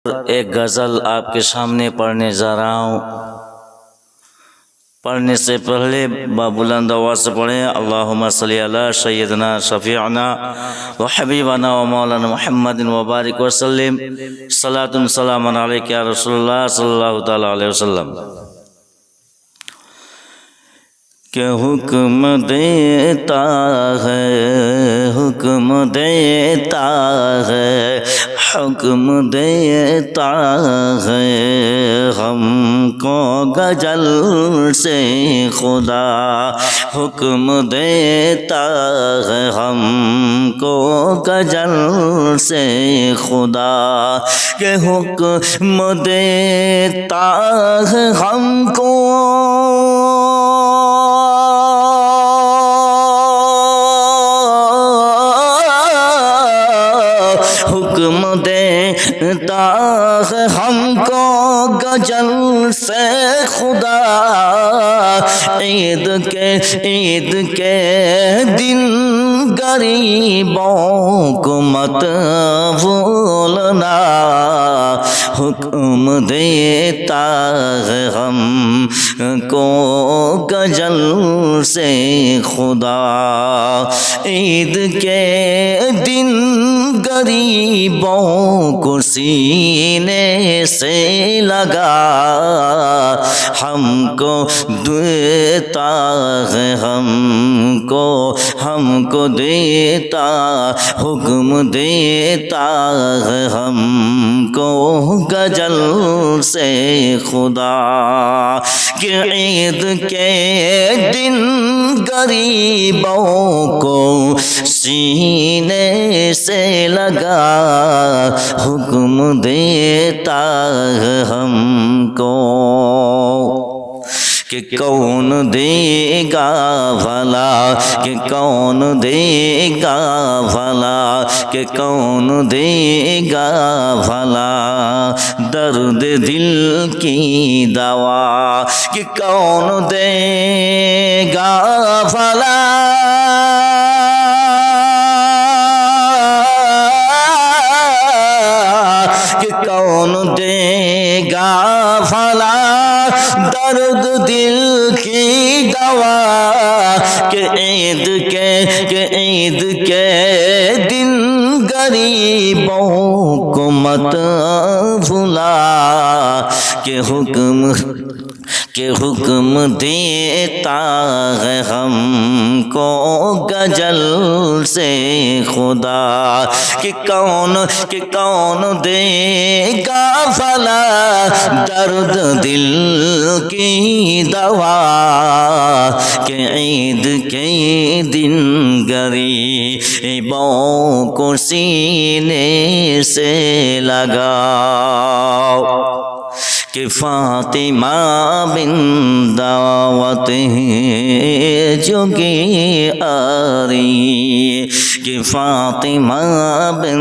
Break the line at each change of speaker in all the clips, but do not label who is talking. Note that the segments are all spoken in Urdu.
ایک غزل آپ کے سامنے پڑھنے جا رہا ہوں۔ پڑھنے سے پہلے بلند آواز سے پڑھیں، اللہم صلی علی سیدنا شفیعنا و حبیبنا و مولانا محمد وبارک وسلم، صلاۃ و سلام علیک یا رسول اللہ صلی اللہ تعالی علیہ وسلم۔ کہ حکم دیتا ہے، حکم دیتا ہے، حکم دیتا ہے ہم کو غزل سے خدا، حکم دیتا ہے ہم کو غزل سے خدا، کہ حکم دیتا ہے ہم کو حکم دیتا ہے ہم کو غزل سے خدا، عید کے دن غریبوں کو مت بھولنا، حکم دیتا ہے ہم کو غزل سے خدا، عید کے دن غریبوں کو سینے سے لگا، ہم کو دیتا ہے ہم کو دیتا، حکم دیتا ہے ہم کو غزل سے خدا، کہ عید کے دن غریبوں کو سینے سے لگا، حکم دیتا ہے ہم کو، کہ کون دے گا بھلا، کہ کون دے گا بھلا، کہ کون دے گا بھلا درد دل کی دوا، کہ کون دے گا بھلا کہ کون دے گا بھلا درد دل کی دوا، کہ عید کے دن غریبوں کو مت بھلا، کہ حکم دیتا ہے ہم کو غزل سے خدا، کہ کون دے گا بھلا درد دل کی دوا، کہ عید کے دن غریبوں کو سینے سے لگا، کہ فاطمہ بن دعوت ہے جو کہ آ رہی، کہ فاطمہ بن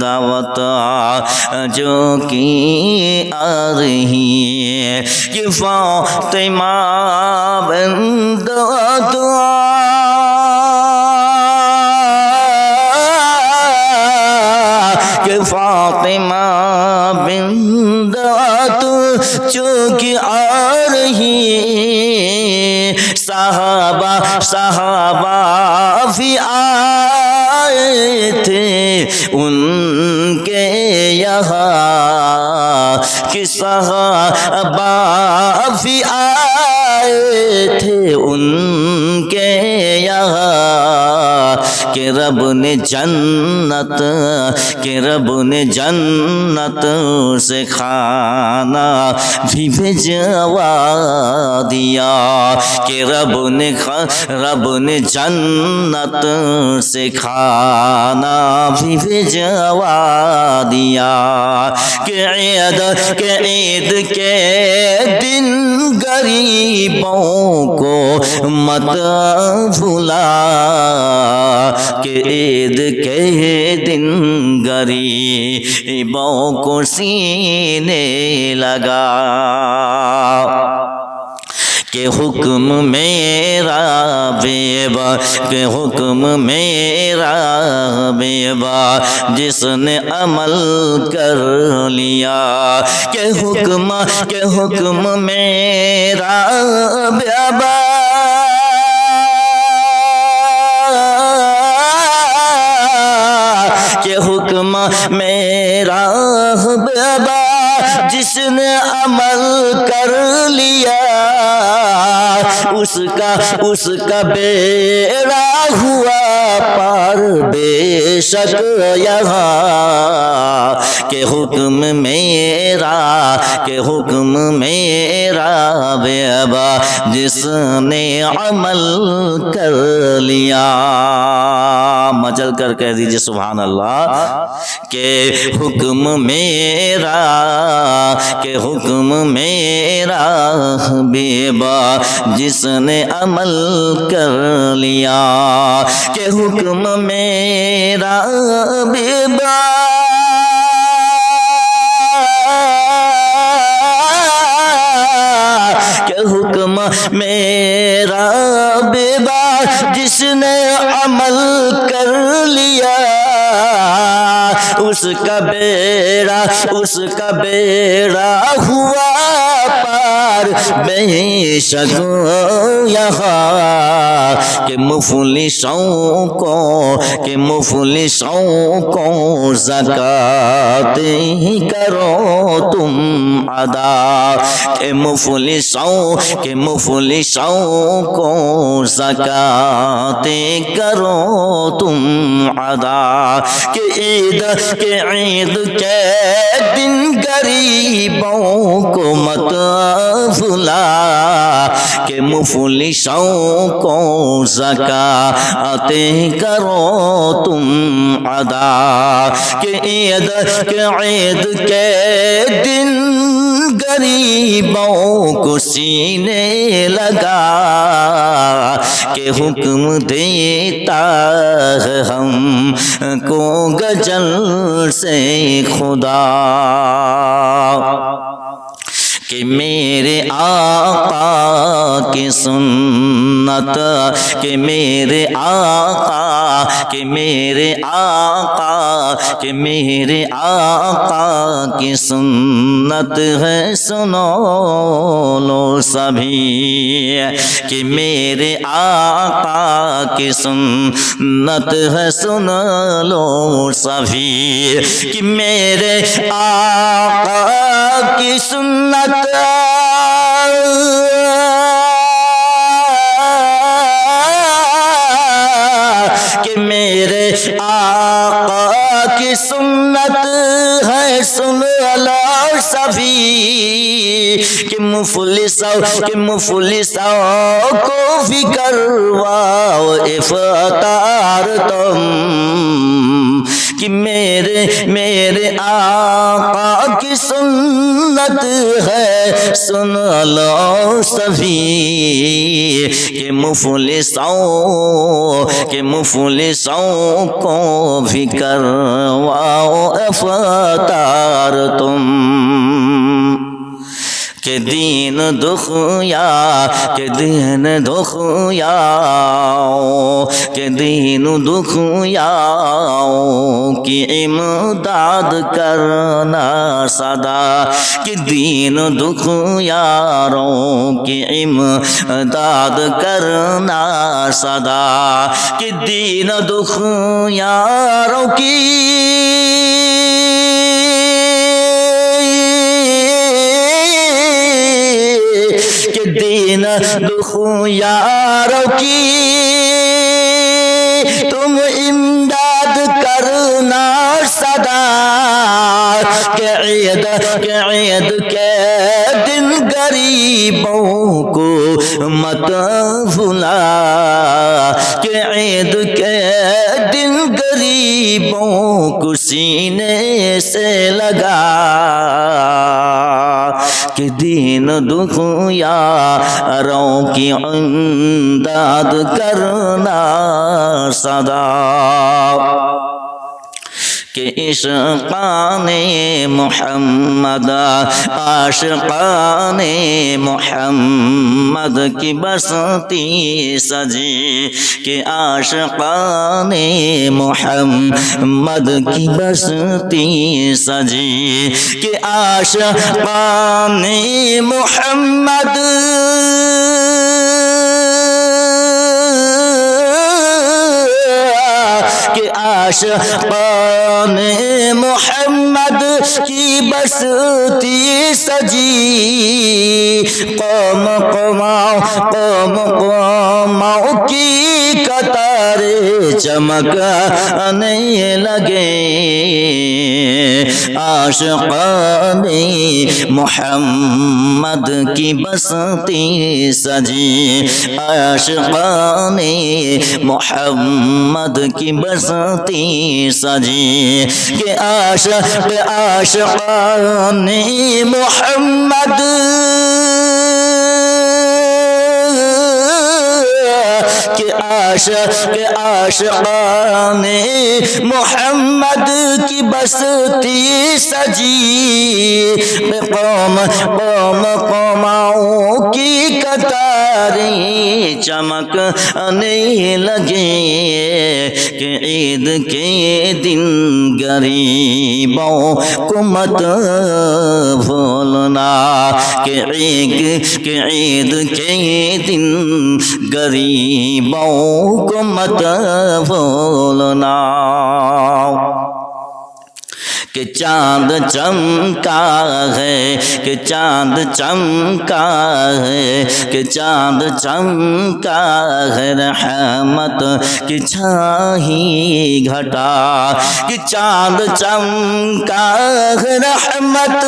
دعوت جو کہ آ رہی، کہ فاطمہ بن دعوت کہ فاطمہ بن دعوت چونکہ آ رہی، صحابہ بھی آئے تھے ان کے یہاں، کہ صحابہ بھی آئے تھے ان کے یہاں، کہ رب نے جنت سے کھانا بھی بھجوا دیا، کہ رب نے جنت سے کھانا بھی بھجوا دیا، کہ عید کے دن غریبوں کو مت بھلا، کہ عید کے دن غریبوں کو سینے لگا، کہ حکم میرا بیبا کہ حکم میرا بیبا جس نے عمل کر لیا کہ حکم میرا بیبا کہ حکم میرا بیبا جس نے عمل کر لیا اس کا بیڑا ہوا پار بے شک یہاں کہ حکم میرا بیبا جس نے عمل کر لیا. مچل کر کہہ دیجئے سبحان اللہ کہ حکم میرا بیبا جس نے عمل کر لیا کہ حکم میرا بیبا کہ حکم میرا بیبا جس نے عمل کر لیا اس کا بیڑا ہوا پار بے شک یہاں کہ مفلسوں کو زکات ہی کرو تم ادا کہ مفلسوں کو زکات کرو تم ادا کہ عید کے دن غریبوں کو مت بھلا کہ مفلسوں کو زکات کرو تم ادا کہ عید کے دن غریبوں کو سینے لگا کہ حکم دیتا ہے ہم کو غزل سے خدا کہ میرے آقا کی سنت کہ میرے آقا کی سنت ہے سنو لو سبھی کہ میرے آقا کی سنت ہے سن لو سبھی کہ میرے آقا کی سنت کہ میرے آقا کی سنت ہے سن لو سبھی کہ مفلسوں کو فکر واؤ افطار تم کہ میرے آقا کی سنت ہے سن لو سبھی کہ مفلسوں کو فکر واؤ افطار تم کہ دین دخیا کی امداد کرنا صدا کہ دین دخیاروں کی امداد کرنا صدا کہ دین دخیاروں کی دین دخیاروں کی تم امداد کرنا صدا کہ عید کے دن غریبوں کو مت بھلا کہ عید کے دن غریبوں کو سینے سے لگا کہ دین دخیاروں کی امداد کرنا صدا کہ عشقان محمد عاشقان محمد کی بستی سجی کہ عاشقان محمد کی بستی سجی کہ عاشقان محمد کہ عاشقان محمد کی بستی سجی قوم قوموں کی قطاریں چمکنے لگے عاشقان محمد کی بستی سجی عاشقان محمد کی بستی سجی کہ عاشقان محمد کہ عاشقان محمد کی بستی سجی قوموں کی قطاریں چمکنے لگے کہ عید کے دن غریبوں کو مت بھولنا کہ عید کے دن غریبوں کو مت بھولنا کہ چاند چمکا ہے کہ چاند چمکا ہے کہ چاند چمکا ہے رحمت کی چھاہی گھٹا کہ چاند چمکا ہے رحمت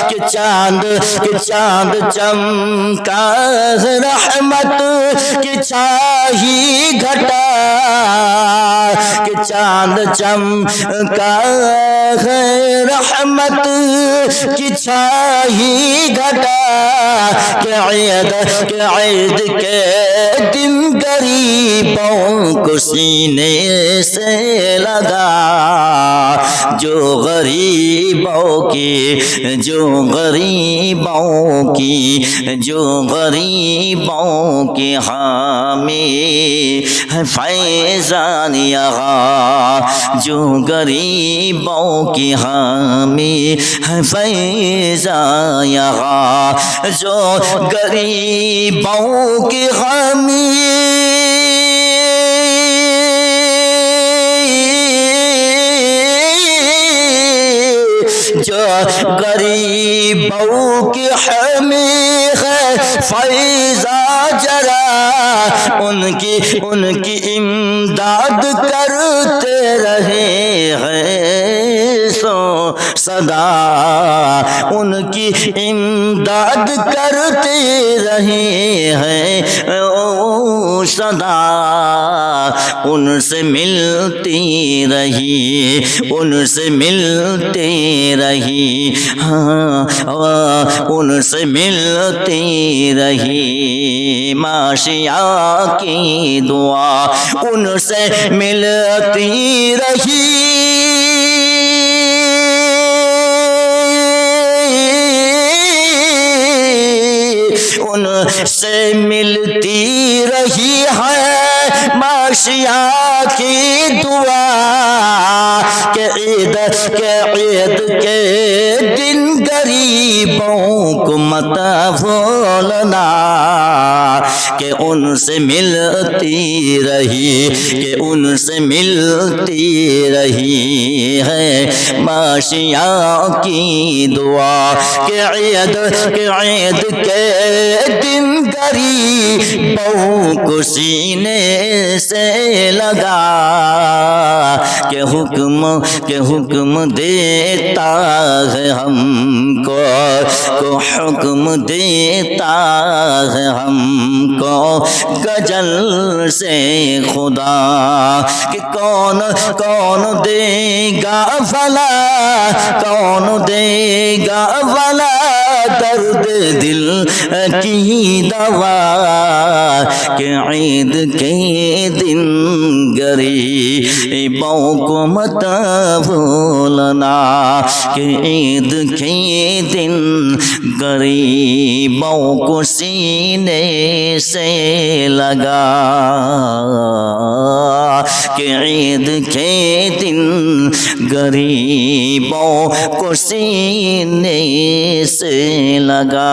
کہ چاند چمکا ہے رحمت کی چھاہی گھٹا کہ چاند چمکا ہے رحمت کی چھاہی گھٹا کہ عید کے دن غریبوں کو سینے سے لگا جو غریبوں کی حامی ہے فیضان یہاں جو غریبوں کی حامی ہے فیضان یہاں جو غریبوں کی حامی جو غریبوں کی حامی ہے فیضا جرا ان کی امداد کرتے رہے ہیں سو صدا ان کی امداد کرتے رہے ہیں صدا ان سے ملتی رہی ہاں ان سے ملتی رہی ماشیا کی دعا ان سے ملتی رہی ان سے ملتی رہی ہے ماشیا کی دعا کہ عید کے دن غریبوں کو مت بھولنا کہ ان سے ملتی رہی ہے ماشیا کی دعا کہ عید کے دن غریبوں کو سینے سے لگا کہ حکم دیتا ہے ہم کو حکم دیتا ہے ہم کو غزل سے خدا کہ کون دے گا فلا درد دل کی دوا کہ عید کے دن غریبوں کو مت بھولنا کہ عید کے دن غریبوں کو سینے سے لگا کہ عید کے دن غریبوں کو سینے سے لگا